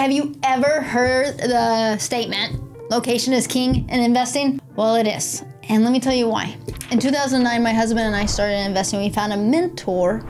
have you ever heard the statement, location is king in investing? Well, it is. And let me tell you why. In 2009, my husband and I started investing. We found a mentor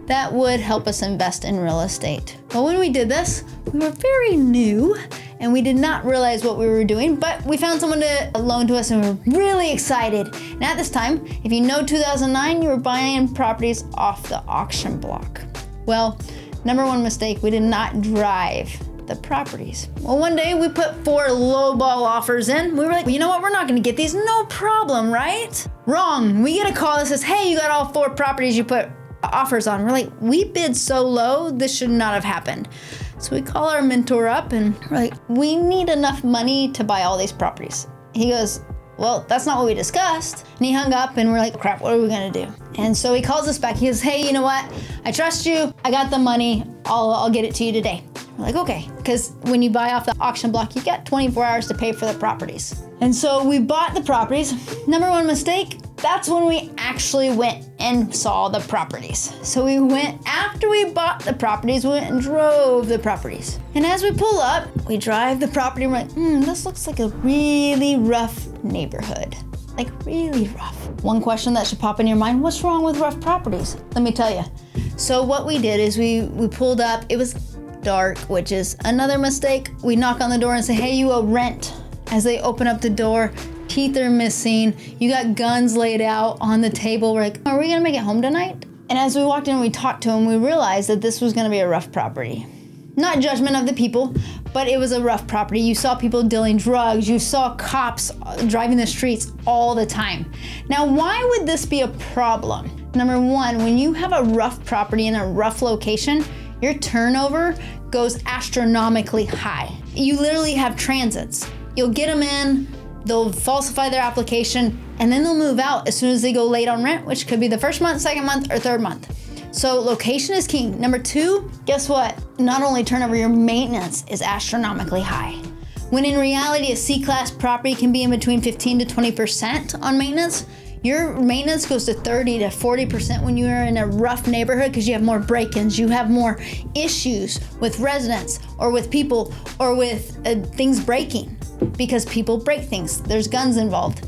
that would help us invest in real estate. But when we did this, we were very new and we did not realize what we were doing, but we found someone to loan to us and we were really excited. And at this time, if you know 2009, you were buying properties off the auction block. Well, number one mistake, we did not drive the properties. Well, one day we put 4 lowball offers in. We were like, well, you know what? We're not gonna get these, no problem, right? Wrong. We get a call that says, hey, you got all 4 properties you put offers on. We're like, we bid so low, this should not have happened. So we call our mentor up and we're like, we need enough money to buy all these properties. He goes, well, that's not what we discussed. And he hung up and we're like, crap, what are we gonna do? And so he calls us back. He goes, hey, you know what? I trust you. I got the money. I'll get it to you today. We're like, okay. Because when you buy off the auction block, you get 24 hours to pay for the properties. And so we bought the properties. Number one mistake, that's when we actually went and saw the properties. So we went, after we bought the properties, we went and drove the properties. And as we pull up, we drive the property and we're like, this looks like a really rough neighborhood. Like really rough. One question that should pop in your mind, what's wrong with rough properties? Let me tell you. So what we did is we pulled up, it was dark, which is another mistake. We knock on the door and say, hey, you owe rent. As they open up the door, teeth are missing. You got guns laid out on the table. We're like, are we gonna make it home tonight? And as we walked in and we talked to him, we realized that this was gonna be a rough property. Not judgment of the people, but it was a rough property. You saw people dealing drugs. You saw cops driving the streets all the time. Now, why would this be a problem? Number one, when you have a rough property in a rough location, your turnover goes astronomically high. You literally have transits. You'll get them in, they'll falsify their application, and then they'll move out as soon as they go late on rent, which could be the first month, second month, or third month. So location is king. Number two, guess what? Not only turnover, your maintenance is astronomically high. When in reality, a C-class property can be in between 15 to 20% on maintenance, your maintenance goes to 30 to 40% when you are in a rough neighborhood because you have more break-ins, you have more issues with residents or with people or with things breaking because people break things. There's guns involved.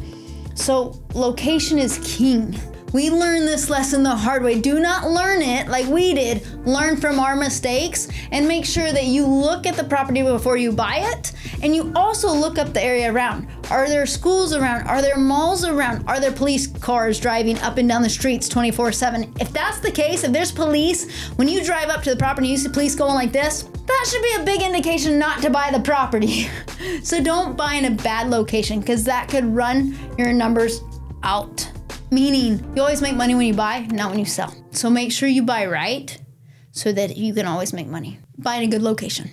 So location is king. We learned this lesson the hard way. Do not learn it like we did. Learn from our mistakes and make sure that you look at the property before you buy it. And you also look up the area around. Are there schools around? Are there malls around? Are there police cars driving up and down the streets 24/7? If that's the case, if there's police, when you drive up to the property and you see police going like this, that should be a big indication not to buy the property. So don't buy in a bad location because that could run your numbers out. Meaning, you always make money when you buy, not when you sell. So make sure you buy right so that you can always make money. Buy in a good location.